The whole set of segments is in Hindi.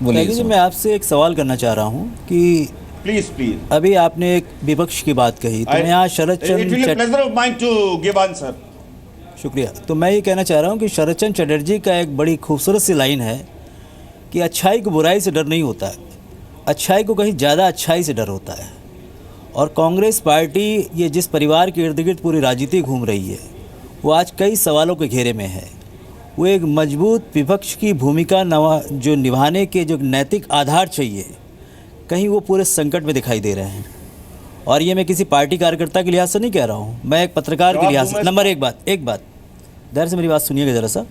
बोलिए जी, सर। मैं आपसे एक सवाल करना चाह रहा हूँ कि प्लीज प्लीज अभी आपने एक विपक्ष की बात कही, तो मैं यहाँ Sharad it will Chandra pleasure of mind to give answer. शुक्रिया। तो मैं ये कहना चाह रहा हूँ कि शरद चंद्र चटर्जी का एक बड़ी खूबसूरत सी लाइन है कि अच्छाई को बुराई से डर नहीं होता है, अच्छाई को कहीं ज़्यादा अच्छाई से डर होता है। और कांग्रेस पार्टी ये जिस परिवार के इर्द गिर्द पूरी राजनीति घूम रही है, वो आज कई सवालों के घेरे में है। वो एक मजबूत विपक्ष की भूमिका जो निभाने के जो नैतिक आधार चाहिए, कहीं वो पूरे संकट में दिखाई दे रहे हैं। और ये मैं किसी पार्टी कार्यकर्ता के लिहाज से नहीं कह रहा हूँ, मैं एक पत्रकार के लिहाज से। नंबर एक बात धैर्य से मेरी बात सुनिएगा ज़रा सा।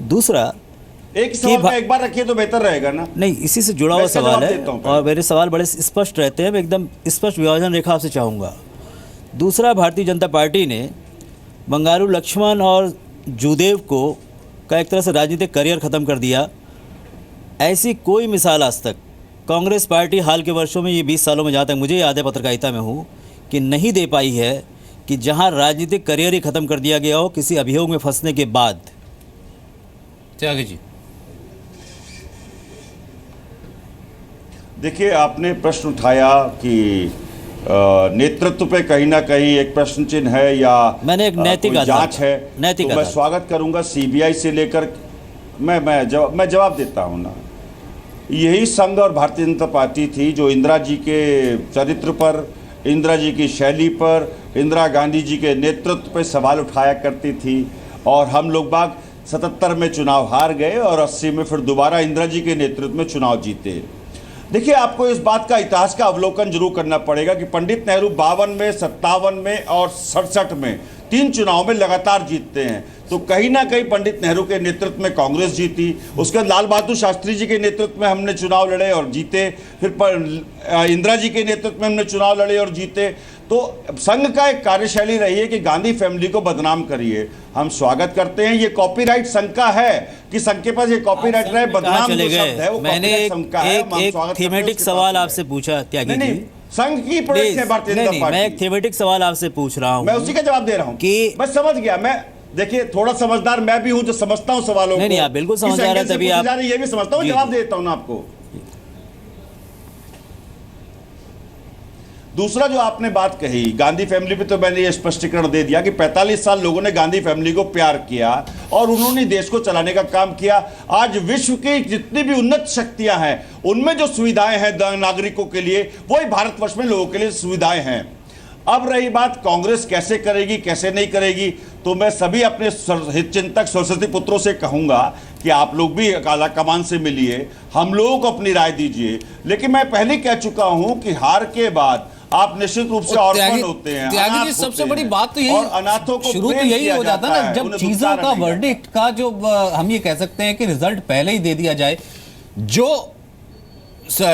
दूसरा, एक सवाल एक बार रखिए तो बेहतर रहेगा ना। नहीं, इसी से जुड़ा हुआ सवाल है और मेरे सवाल बड़े स्पष्ट रहते हैं, मैं एकदम स्पष्ट विभाजन रेखा आपसे चाहूँगा। दूसरा, भारतीय जनता पार्टी ने बंगारू लक्ष्मण और जूदेव को का एक तरह से राजनीतिक करियर ख़त्म कर दिया। ऐसी कोई मिसाल आज तक कांग्रेस पार्टी हाल के वर्षों में, ये 20 सालों में जहाँ तक मुझे याद है पत्रकारिता में हूँ, कि नहीं दे पाई है कि जहाँ राजनीतिक करियर ही ख़त्म कर दिया गया हो किसी अभियोग में फंसने के बाद। त्यागी जी, देखिए, आपने प्रश्न उठाया कि नेतृत्व पे कहीं ना कहीं एक प्रश्न चिन्ह है या मैंने एक नैतिक जांच है, नैतिक तो मैं स्वागत करूंगा सीबीआई से लेकर। मैं जवाब देता हूं ना। यही संघ और भारतीय जनता पार्टी थी जो इंदिरा जी के चरित्र पर, इंदिरा जी की शैली पर, इंदिरा गांधी जी के नेतृत्व पर सवाल उठाया करती थी। और हम लोग बाग 77 में चुनाव हार गए और 80 में फिर दोबारा इंदिरा जी के नेतृत्व में चुनाव जीते। देखिए, आपको इस बात का इतिहास का अवलोकन जरूर करना पड़ेगा कि पंडित नेहरू 52 में, 57 में और 67 में 3 चुनाव में लगातार जीतते हैं। तो कहीं ना कहीं पंडित नेहरू के नेतृत्व में कांग्रेस जीती, उसके बाद लाल बहादुर शास्त्री जी के नेतृत्व में हमने चुनाव लड़े और जीते, फिर इंदिरा जी के नेतृत्व में हमने चुनाव लड़े और जीते। तो संघ का एक कार्यशैली रही है कि गांधी फैमिली को बदनाम करिए। हम स्वागत करते हैं। ये कॉपीराइट संघ का है कि संघ के पास ये कॉपीराइट रहे, बदनाम जो शब्द है वो मैंने एक थीमेटिक सवाल आपसे पूछा त्यागी जी। संघ की प्रोडक्ट है भारतीय जनता पार्टी। मैं एक थीमेटिक सवाल आपसे पूछ रहा हूँ, मैं उसी का जवाब दे रहा हूँ कि मैं समझ गया। मैं देखिए, थोड़ा समझदार मैं भी हूं जो समझता हूं सवालों को। नहीं, आप बिल्कुल समझदार हैं, तभी आप ये भी समझता हूं, जवाब देता हूं ना आपको। दूसरा जो आपने बात कही गांधी फैमिली पे, तो मैंने ये स्पष्टीकरण दे दिया कि 45 साल लोगों ने गांधी फैमिली को प्यार किया और उन्होंने देश को चलाने का काम किया। आज विश्व की जितनी भी उन्नत शक्तियां हैं उनमें जो सुविधाएं हैं नागरिकों के लिए, वही भारतवर्ष में लोगों के लिए सुविधाएं हैं। अब रही बात कांग्रेस कैसे करेगी कैसे नहीं करेगी, तो मैं सभी अपने हितचिंतक सरस्वती पुत्रों से कहूंगा कि आप लोग भी आला कमान से मिलिए, हम लोगों को अपनी राय दीजिए। लेकिन मैं पहले कह चुका हूं कि हार के बाद आप निश्चित रूप से ऑर्फन होते हैं। त्यागी जी, सबसे बड़ी बात तो यही, और अनाथों को शुरू तो यही हो जाता है ना, जब चीजों का वर्डिक्ट का जो हम ये कह सकते हैं कि रिजल्ट पहले ही दे दिया जाए। जो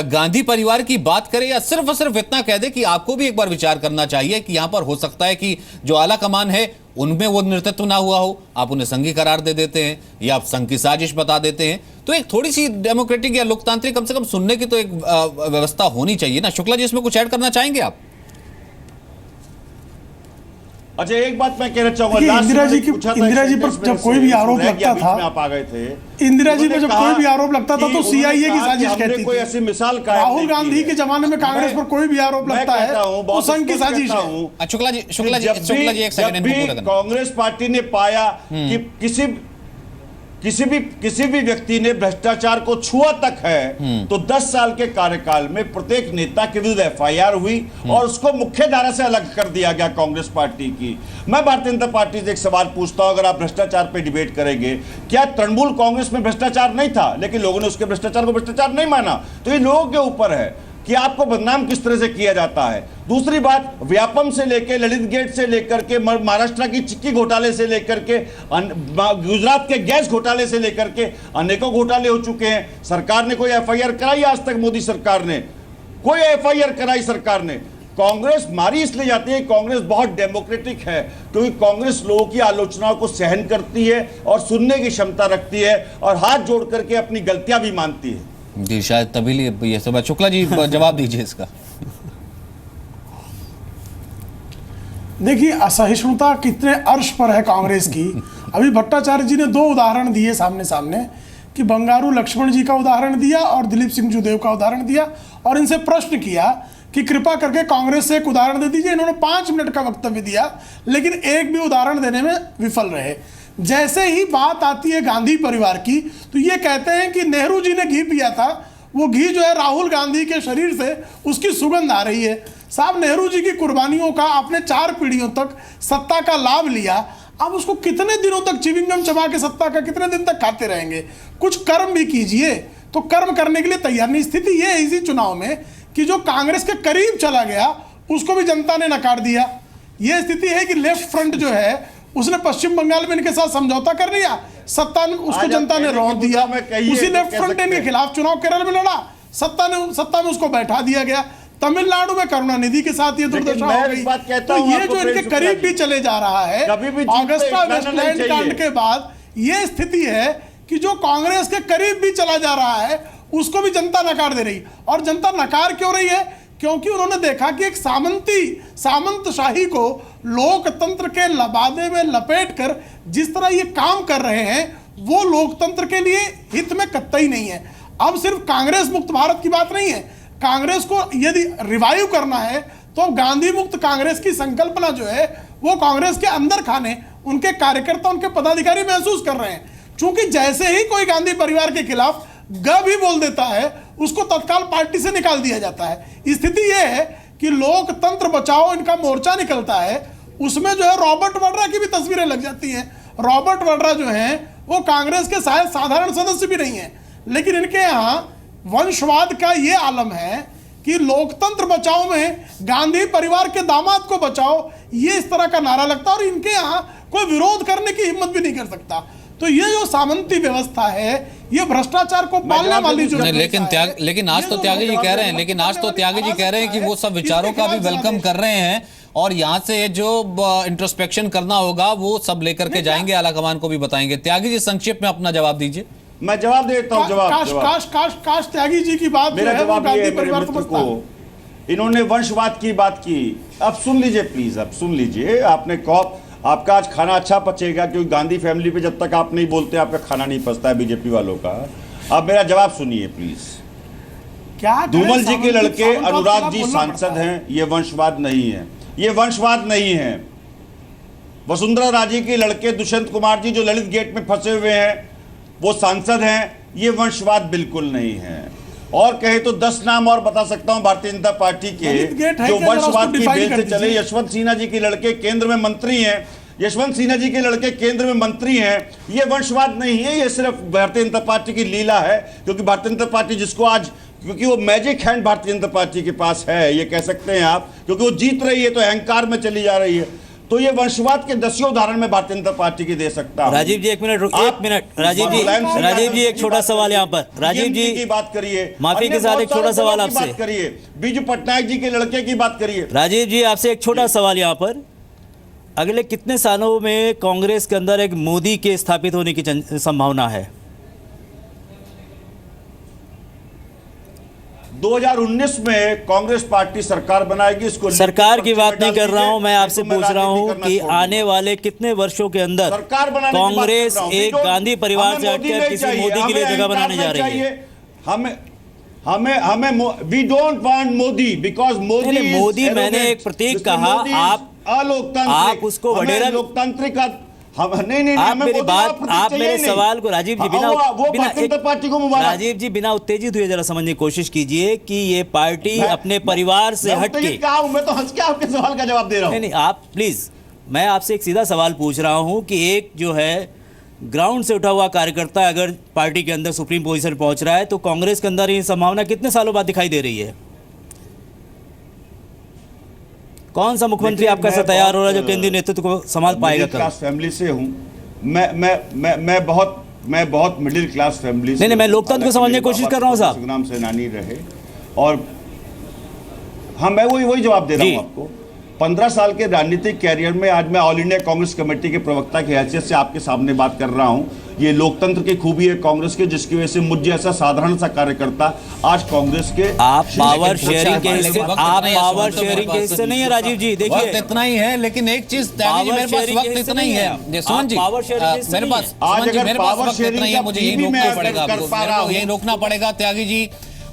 गांधी परिवार की बात करें या सिर्फ और सिर्फ इतना कह दे कि आपको भी एक बार विचार करना चाहिए कि यहां पर हो सकता है कि जो आला कमान है उनमें वो नेतृत्व ना हुआ हो, आप उन्हें संघी करार दे देते हैं या आप संघ की साजिश बता देते हैं। तो एक थोड़ी सी डेमोक्रेटिक या लोकतांत्रिक कम से कम सुनने की तो एक व्यवस्था होनी चाहिए ना। शुक्ला जी, इसमें कुछ ऐड करना चाहेंगे आप? अच्छा, एक बात मैं कहना चाहूंगा, इंदिरा जी पर जब कोई भी आरोप लगता था, आप आ गए थे, इंदिरा जी पर जब कोई भी आरोप लगता था तो सीआईए की साजिश कहती थी। कोई ऐसी मिसाल का राहुल गांधी के जमाने में कांग्रेस पर कोई भी आरोप लगता है तो संघ की साजिश है। शुक्ला जी एक सेकंड। कांग्रेस पार्टी ने पाया कि किसी भी व्यक्ति ने भ्रष्टाचार को छुआ तक है, तो 10 साल के कार्यकाल में प्रत्येक नेता के विरुद्ध एफआईआर हुई और उसको मुख्य धारा से अलग कर दिया गया कांग्रेस पार्टी की। मैं भारतीय जनता पार्टी से एक सवाल पूछता हूं, अगर आप भ्रष्टाचार पे डिबेट करेंगे, क्या तृणमूल कांग्रेस में भ्रष्टाचार नहीं था लेकिन लोगों ने उसके भ्रष्टाचार को भ्रष्टाचार नहीं माना? तो ये लोगों के ऊपर है कि आपको बदनाम किस तरह से किया जाता है। दूसरी बात, व्यापम से लेकर ललित गेट से लेकर के महाराष्ट्र की चिक्की घोटाले से लेकर के गुजरात के गैस घोटाले से लेकर के अनेकों घोटाले हो चुके हैं। सरकार ने कोई एफआईआर कराई आज तक? मोदी सरकार ने कोई एफआईआर कराई? सरकार ने। कांग्रेस मारी इसलिए जाती है, कांग्रेस बहुत डेमोक्रेटिक है क्योंकि कांग्रेस लोगों की आलोचनाओं को सहन करती है और सुनने की क्षमता रखती है और हाथ जोड़ करके अपनी गलतियां भी मानती है। जी, शायद तभी ये सब। शुक्ला जी, जवाब दीजिए इसका। देखिए, असहिष्णुता कितने अर्श पर है कांग्रेस की। अभी भट्टाचार्य जी ने 2 उदाहरण दिए सामने सामने कि बंगारू लक्ष्मण जी का उदाहरण दिया और दिलीप सिंह जुदेव का उदाहरण दिया और इनसे प्रश्न किया कि कृपा करके कांग्रेस से एक उदाहरण दे दीजिए। इन्होंने 5 मिनट का वक्तव्य दिया लेकिन एक भी उदाहरण देने में विफल रहे। जैसे ही बात आती है गांधी परिवार की तो ये कहते हैं कि नेहरू जी ने घी पिया था, वो घी जो है राहुल गांधी के शरीर से उसकी सुगंध आ रही है। साहब, नेहरू जी की कुर्बानियों का आपने 4 पीढ़ियों तक सत्ता का लाभ लिया, अब उसको कितने दिनों तक चिविंगम चबा के सत्ता का कितने दिन तक खाते रहेंगे? कुछ कर्म भी कीजिए। तो कर्म करने के लिए तैयार नहीं। स्थिति ये है इसी चुनाव में कि जो कांग्रेस के करीब चला गया उसको भी जनता ने नकार दिया। ये स्थिति है कि लेफ्ट फ्रंट जो है उसने पश्चिम बंगाल में इनके साथ समझौता कर लिया, सत्ता ने उसको जनता ने रोक दिया। उसी लेफ्ट फ्रंट ने इनके खिलाफ चुनाव केरल में लड़ा, सत्ता में उसको बैठा दिया गया। तमिलनाडु में करुणानिधि के साथ ये दुर्दशा हो गई। तो ये जो इनके करीब भी चले जा रहा है, ऑगस्टा वेस्टलैंड कांड के बाद ये स्थिति है कि जो कांग्रेस के करीब भी चला जा रहा है उसको भी जनता नकार दे रही। और जनता नकार क्यों रही है? क्योंकि उन्होंने देखा कि एक सामंतशाही को लोकतंत्र के लबादे में लपेटकर जिस तरह ये काम कर रहे हैं वो लोकतंत्र के लिए हित में कतई नहीं है। अब सिर्फ कांग्रेस मुक्त भारत की बात नहीं है, कांग्रेस को यदि रिवाइव करना है तो गांधी मुक्त कांग्रेस की संकल्पना जो है वो कांग्रेस के अंदर खाने उनके कार्यकर्ता, उनके पदाधिकारी महसूस कर रहे हैं। क्योंकि जैसे ही कोई गांधी परिवार के खिलाफ ग भी बोल देता है उसको तत्काल पार्टी से निकाल दिया जाता है। स्थिति यह है कि लोकतंत्र बचाओ इनका मोर्चा निकलता है, उसमें जो है रॉबर्ट वाड्रा की भी तस्वीरें लग जाती हैं। रॉबर्ट वाड्रा जो हैं वो कांग्रेस के शायद साधारण सदस्य भी नहीं है, लेकिन इनके यहाँ वंशवाद का ये आलम है कि लोकतंत्र बचाओ में गांधी परिवार के दामाद को बचाओ, ये इस तरह का नारा लगता है और इनके यहाँ कोई विरोध करने की हिम्मत भी नहीं कर सकता। तो ये जो सामंती व्यवस्था है ये भ्रष्टाचार को पालने वाली जो लेकिन आज तो त्यागी जी कह रहे हैं, लेकिन आज तो त्यागी जी कह रहे हैं कि वो सब विचारों का भी वेलकम कर रहे हैं और यहाँ से जो इंट्रोस्पेक्शन करना होगा वो सब लेकर के जाएंगे, आलाकमान को भी बताएंगे। त्यागी जी संक्षिप्त में अपना जवाब दीजिए। मैं जवाब देता हूँ। काश त्यागी जी की बात मेरा जवाब ये है मेरे मित्र को, इन्होंने वंशवाद की बात की। अब सुन लीजिए प्लीज, अब सुन लीजिए। आपने कहा आपका आज खाना अच्छा पचेगा क्योंकि गांधी फैमिली पे जब तक आप नहीं बोलते आपका खाना नहीं पचता है बीजेपी वालों का। अब मेरा जवाब सुनिए प्लीज। क्या धूमल जी के लड़के अनुराग जी सांसद हैं, ये वंशवाद नहीं है, ये वंशवाद नहीं है। वसुंधरा राजे के लड़के दुष्यंत कुमार जी जो ललित गेट में फंसे हुए हैं वो सांसद हैं, ये वंशवाद बिल्कुल नहीं है। और कहे तो 10 नाम और बता सकता हूं भारतीय जनता पार्टी के जो वंशवाद की बेल से चले। यशवंत सिन्हा जी के लड़के केंद्र में मंत्री हैं, यशवंत सिन्हा जी के लड़के केंद्र में मंत्री हैं, ये वंशवाद नहीं है, ये सिर्फ भारतीय जनता पार्टी की लीला है। क्योंकि भारतीय जनता पार्टी जिसको आज, क्योंकि वो magic hand Bharatiya Janata party के पास है, ये कह सकते हैं आप, क्योंकि वो जीत रही है तो अहंकार में चली जा रही है। तो ये वंशवाद के 10 उदाहरण में भारतीय जनता पार्टी की दे सकता हूं। राजीव जी एक मिनट राजीव जी एक छोटा सवाल यहाँ पर। राजीव जी की बात करिए, माफी के साथ एक छोटा सवाल आपसे करिए, बीजू पटनायक जी के लड़के की बात करिए। राजीव जी आपसे एक छोटा सवाल यहाँ पर, अगले कितने सालों में कांग्रेस के अंदर एक मोदी के स्थापित होने की संभावना है? 2019 में कांग्रेस पार्टी सरकार बनाएगी। इसको सरकार की बात नहीं कर रहा हूं, मैं आपसे पूछ रहा हूं कि आने वाले कितने वर्षों के अंदर कांग्रेस एक गांधी परिवार से हटकर किसी मोदी के लिए जगह बनाने जा रही है। हमें we don't want Modi because Modi मैंने एक प्रतीक कहा, आप उसको वडेरा लोकतांत्रिक आप मेरे सवाल को राजीव जी बिना उत्तेजित हुए जरा समझने की कोशिश कीजिए कि ये पार्टी अपने परिवार से हटके, मैं तो हंस के आपके सवाल का जवाब दे रहा हूं। नहीं आप प्लीज, मैं आपसे एक सीधा सवाल पूछ रहा हूं कि एक जो है ग्राउंड से उठा हुआ कार्यकर्ता अगर पार्टी के अंदर सुप्रीम पोजीशन पहुंच रहा है तो कांग्रेस के अंदर ये संभावना कितने सालों बाद दिखाई दे रही है? कौन सा मुख्यमंत्री आपका ऐसा तैयार हो रहा है जो केंद्रीय नेतृत्व को संभाल पाएगा? क्लास फैमिली से हूं मैं बहुत मिडिल क्लास फैमिली से। नहीं मैं लोकतंत्र को समझने की कोशिश कर रहा हूं साहब। संग्राम सेनानी रहे और हाँ मैं वही जवाब दे रहा हूं आपको। 15 साल के राजनीतिक कैरियर में आज मैं ऑल इंडिया कांग्रेस कमेटी के प्रवक्ता की हैसियत से आपके सामने बात कर रहा हूं। ये लोकतंत्र की खूबी है कांग्रेस के, जिसकी वजह से मुझ जैसा साधारण सा कार्यकर्ता आज कांग्रेस के आप पावर लेकिन शेयरिंग के लेकिन हिस्से, वक्त आप इतना ही है, पावर सुमन, तो शेयरिंग के मेरे हिस्से पास नहीं है राजीव जी। वक्त देखिए इतना ही है, लेकिन एक चीज त्यागी जी, पावर मेरे पास शेयरिंग वक्त के इतना ही हिस्से है। नहीं है। सुमन जी, आप पावर शेयरिंग के हिस्से मेरे नहीं पास है। आज सुमन जी, अगर मेरे पास पावर वक्त इतना ही है, शेयरिंग मुझे का यही भी मैं रोकना अगर पड़ेगा कर आपको, पा मेरे रहा को हूं। यही रोकना पड़ेगा। त्यागी जी,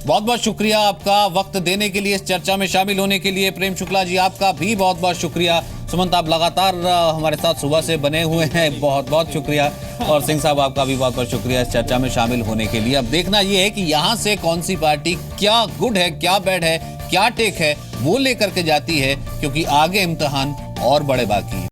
बहुत बहुत शुक्रिया आपका वक्त देने के लिए, इस चर्चा में शामिल होने के लिए। प्रेम शुक्ला जी, आपका भी बहुत बहुत शुक्रिया। सुमंत, आप लगातार हमारे साथ सुबह से बने हुए हैं, बहुत बहुत शुक्रिया। और सिंह साहब, आपका भी बहुत बहुत शुक्रिया इस चर्चा में शामिल होने के लिए। अब देखना यह है कि यहाँ से कौन सी पार्टी क्या गुड है, क्या बैड है, क्या टेक है, वो लेकर के जाती है, क्योंकि आगे इम्तिहान और बड़े बाकी हैं।